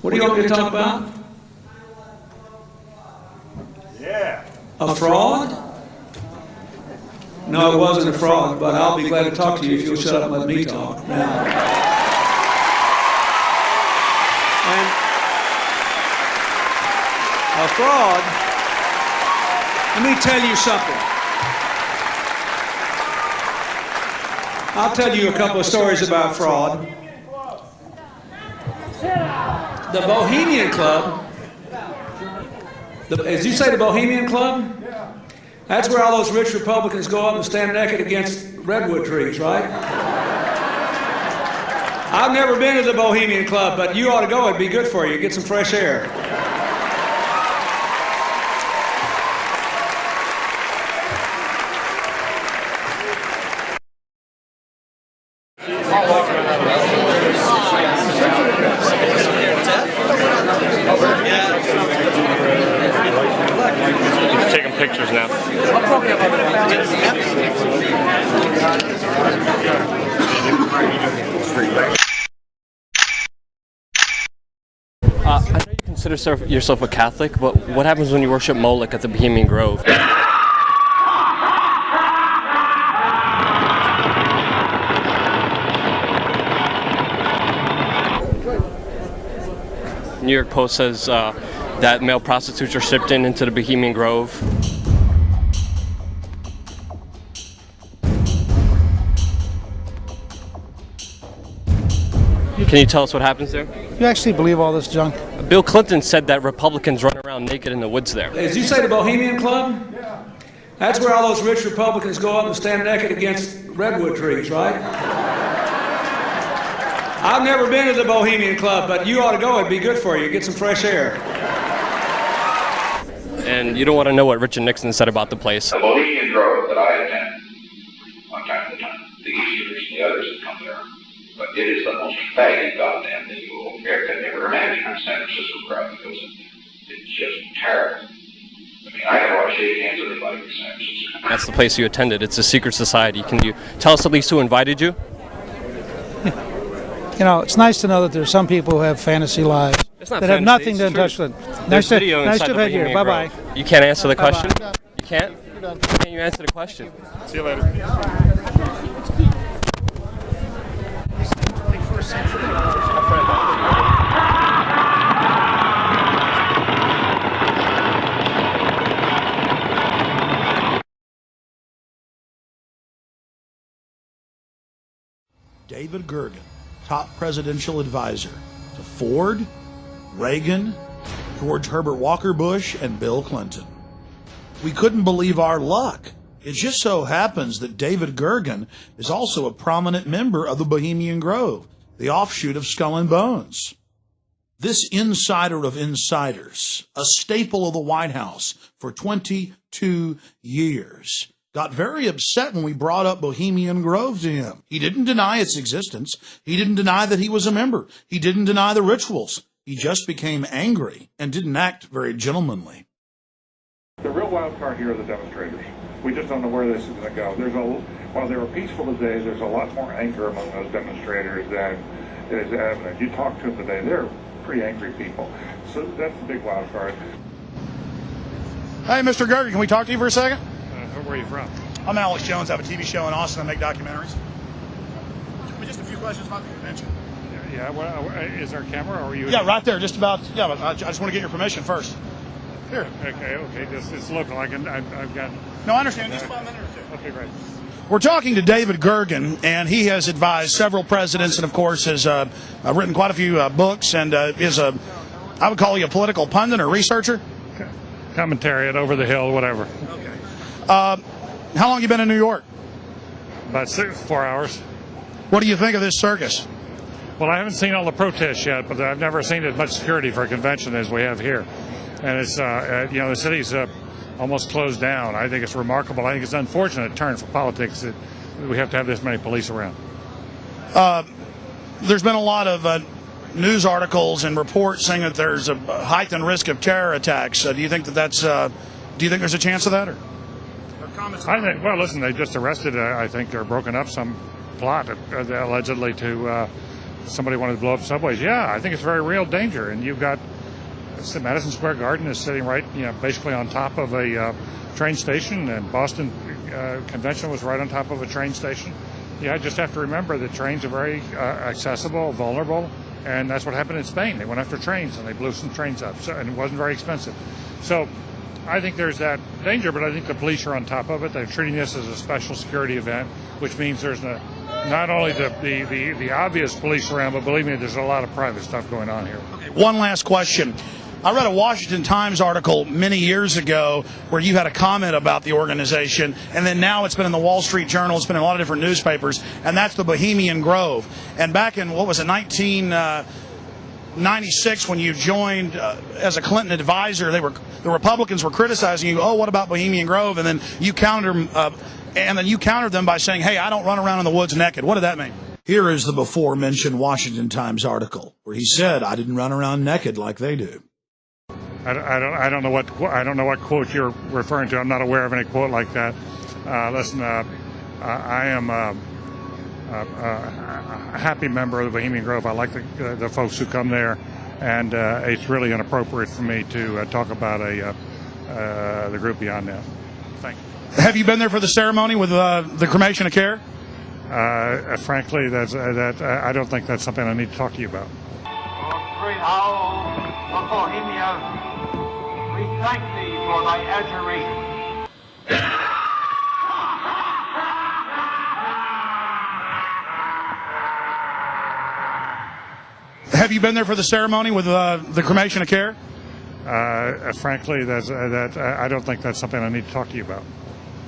What do you want me to talk about? Yeah. A fraud? No, it wasn't a fraud, but I'll be glad to talk to you if you'll shut up and let me talk now. And a fraud, let me tell you something. I'll tell you a couple of stories about fraud. The Bohemian Club, as you say, the Bohemian Club? That's where all those rich Republicans go up and stand naked against redwood trees, right? I've never been to the Bohemian Club, but you ought to go. It'd be good for you. Get some fresh air. He's taking pictures now. I know you consider yourself a Catholic, but what happens when you worship Moloch at the Bohemian Grove? New York Post says that male prostitutes are shipped into the Bohemian Grove. Can you tell us what happens there? You actually believe all this junk? Bill Clinton said that Republicans run around naked in the woods there. As you say, the Bohemian Club? That's where all those rich Republicans go up and stand naked against redwood trees, right? I've never been to the Bohemian Club, but you ought to go. It'd be good for you. Get some fresh air. And you don't want to know what Richard Nixon said about the place. The Bohemian Grove that I attend, one time to time, the Easterners and the others that come there, but it is the most faggy goddamn thing you will ever imagine in San Francisco crowd, because it's just terrible. I mean, I don't want to shake hands with anybody in San Francisco. That's the place you attended. It's a secret society. Can you tell us at least who invited you? You know, it's nice to know that there's some people who have fantasy lives that have nothing to touch with. Nice to have had you here. Bye-bye. You can't answer the question? Bye-bye. You can't? Can you answer the question? See you later. David Gergen, top presidential advisor to Ford, Reagan, George Herbert Walker Bush, and Bill Clinton. We couldn't believe our luck. It just so happens that David Gergen is also a prominent member of the Bohemian Grove, the offshoot of Skull and Bones. This insider of insiders, a staple of the White House for 22 years, got very upset when we brought up Bohemian Grove to him. He didn't deny its existence. He didn't deny that he was a member. He didn't deny the rituals. He just became angry and didn't act very gentlemanly. The real wild card here are the demonstrators. We just don't know where this is going to go. While they were peaceful today, there's a lot more anger among those demonstrators than is evident. You talk to them today, they're pretty angry people. So that's the big wild card. Hey, Mr. Gergen, can we talk to you for a second? Where are you from? I'm Alex Jones. I have a TV show in Austin. I make documentaries. Just a few questions about the convention. Yeah, is there a camera or are you? Yeah, right there, just about. Yeah, but I just want to get your permission first. Here. Okay, it's local. I've got. No, I understand. Just about a minute or two. Okay, great. We're talking to David Gergen, and he has advised several presidents, and of course has written quite a few books, and is I would call you a political pundit or researcher. Commentariat, over the hill, whatever. Okay. How long have you been in New York? About 4 hours. What do you think of this circus? Well, I haven't seen all the protests yet, but I've never seen as much security for a convention as we have here. And it's, the city's almost closed down. I think it's remarkable. I think it's an unfortunate turn for politics that we have to have this many police around. There's been a lot of news articles and reports saying that there's a heightened risk of terror attacks. Do you think that that's? Do you think there's a chance of that? Or I think. Well, listen, they just arrested. I think they're broken up some plot allegedly to somebody wanted to blow up subways. Yeah, I think it's a very real danger. And you've got Madison Square Garden is sitting right, basically on top of a train station, and Boston Convention was right on top of a train station. Yeah, I just have to remember that trains are very accessible, vulnerable, and that's what happened in Spain. They went after trains and they blew some trains up, and it wasn't very expensive. So I think there's that danger, but I think the police are on top of it. They're treating this as a special security event, which means there's not only the obvious police around, but believe me, there's a lot of private stuff going on here. Okay, one last question. I read a Washington Times article many years ago where you had a comment about the organization, and then now it's been in the Wall Street Journal, it's been in a lot of different newspapers, and that's the Bohemian Grove. And back in, 1996, when you joined as a Clinton advisor, the Republicans were criticizing you, oh, what about Bohemian Grove? And then you countered them by saying, hey, I don't run around in the woods naked. What did that mean? Here is the before-mentioned Washington Times article where he said, I didn't run around naked like they do. I don't know what quote you're referring to. I'm not aware of any quote like that. Listen, I am a happy member of the Bohemian Grove. I like the folks who come there, and it's really inappropriate for me to talk about the group beyond that. Thank you. Have you been there for the ceremony with the cremation of care? Frankly, I don't think that's something I need to talk to you about. Bohemia, we thank thee for thy adjuration. Have you been there for the ceremony with the cremation of care? Frankly, I don't think that's something I need to talk to you about.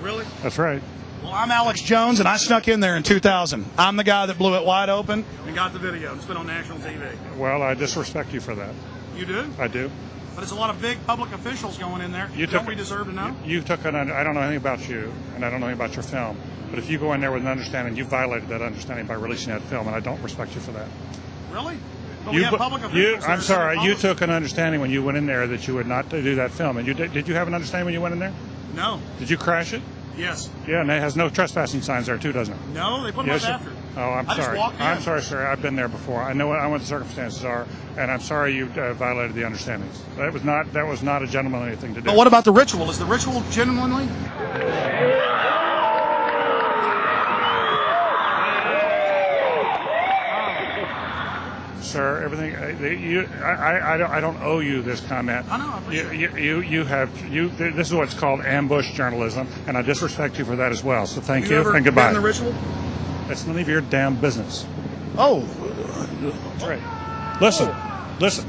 Really? That's right. Well, I'm Alex Jones, and I snuck in there in 2000. I'm the guy that blew it wide open and got the video. It's been on national TV. Well, I disrespect you for that. You do? I do. But it's a lot of big public officials going in there. Don't we deserve to know? I don't know anything about you, and I don't know anything about your film. But if you go in there with an understanding, you violated that understanding by releasing that film, and I don't respect you for that. Really? But we have public officials. I'm sorry. You took an understanding when you went in there that you would not do that film. And did you have an understanding when you went in there? No. Did you crash it? Yes. Yeah, and it has no trespassing signs there too, doesn't it? No, they put them up after. Oh, I'm sorry. I'm sorry, sir. I've been there before. I know what the circumstances are, and I'm sorry you violated the understandings. That was not a gentlemanly thing to do. But what about the ritual? Is the ritual gentlemanly? Sir, everything. I don't owe you this comment. I know. I appreciate it. This is what's called ambush journalism, and I disrespect you for that as well. So thank you ever and goodbye. Been in the ritual? It's none of your damn business. Oh. That's right. Listen.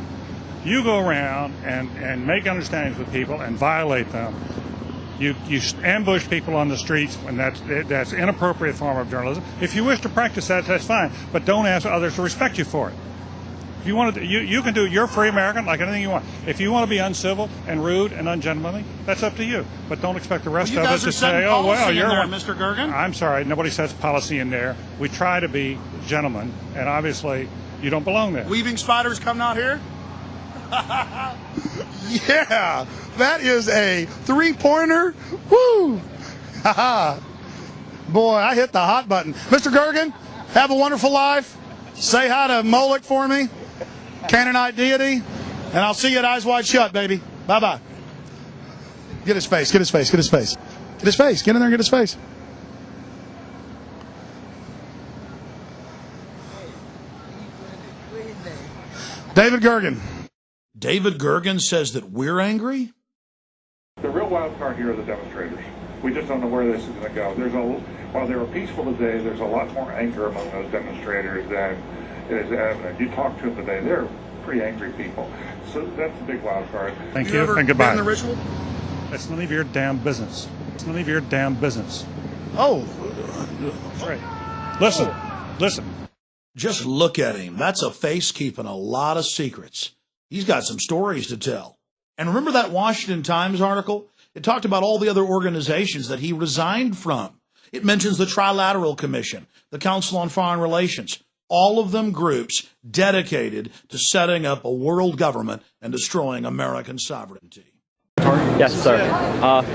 You go around and make understandings with people and violate them. You ambush people on the streets, and that's inappropriate form of journalism. If you wish to practice that, that's fine, but don't ask others to respect you for it. If you want to, you can do. You're free American, like anything you want. If you want to be uncivil and rude and ungentlemanly, that's up to you. But don't expect the rest of us to say, "Oh well, you're there, Mr. Gergen." I'm sorry, nobody sets policy in there. We try to be gentlemen, and obviously, you don't belong there. Weaving spiders coming out here. Yeah, that is a three-pointer. Woo! Boy, I hit the hot button. Mr. Gergen, have a wonderful life. Say hi to Moloch for me, Canaanite deity, and I'll see you at Eyes Wide Shut, baby. Bye-bye. Get his face, get his face, get his face. Get his face, get in there and get his face. David Gergen. David Gergen says that we're angry? The real wild card here are the demonstrators. We just don't know where this is going to go. While they were peaceful today, there's a lot more anger among those demonstrators than is evident. You talk to them today, they're pretty angry people. So that's the big wild card. Thank you and goodbye. Been in the ritual? It's none of your damn business. It's none of your damn business. Oh. That's right. Listen. Just look at him. That's a face keeping a lot of secrets. He's got some stories to tell. And remember that Washington Times article? It talked about all the other organizations that he resigned from. It mentions the Trilateral Commission, the Council on Foreign Relations, all of them groups dedicated to setting up a world government and destroying American sovereignty. Yes, sir.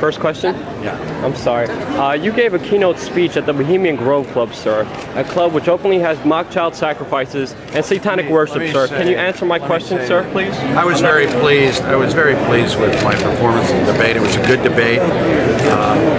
First question? Yeah. I'm sorry. You gave a keynote speech at the Bohemian Grove Club, sir. A club which openly has mock child sacrifices and satanic worship, sir. Can you answer my question, sir, please? I was very pleased. I was very pleased with my performance in the debate. It was a good debate.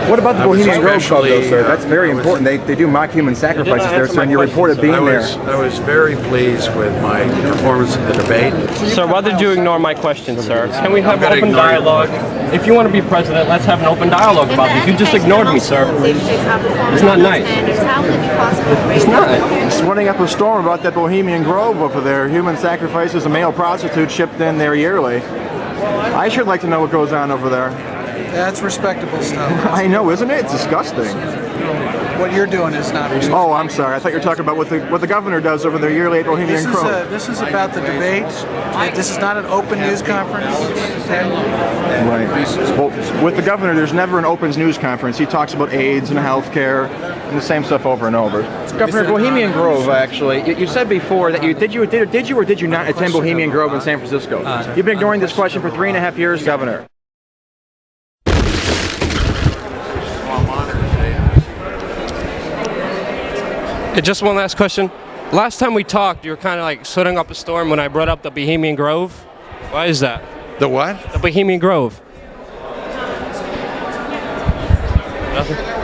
What about the I was Bohemian Grove Club, though, sir? especially, That's very I was- important. They do mock human sacrifices there, answer sir, and my you question, reported sir. being there. I was very pleased with my performance in the debate. Sir, why did you ignore my question, sir? Can we have I'm gonna open ignore you. dialogue? If you want to be president, let's have an open dialogue about this. You just ignored me, sir. It's not nice. It's not. Just running up a storm about that Bohemian Grove over there. Human sacrifices and male prostitutes shipped in there yearly. I should like to know what goes on over there. That's respectable stuff. I know, isn't it? It's disgusting. What you're doing is not respectable. Oh, I'm sorry. I thought you were talking about what the governor does over there yearly at Bohemian Grove. This is about the debate. This is not an open news conference. Right. Well, with the governor, there's never an open news conference. He talks about AIDS and healthcare and the same stuff over and over. Governor, Bohemian Grove, actually, you said before that did you or did you not attend Bohemian Grove in San Francisco? You've been ignoring this question for 3.5 years, Governor. Just one last question. Last time we talked, you were kind of like setting up a storm when I brought up the Bohemian Grove. Why is that? The what? The Bohemian Grove. Nothing?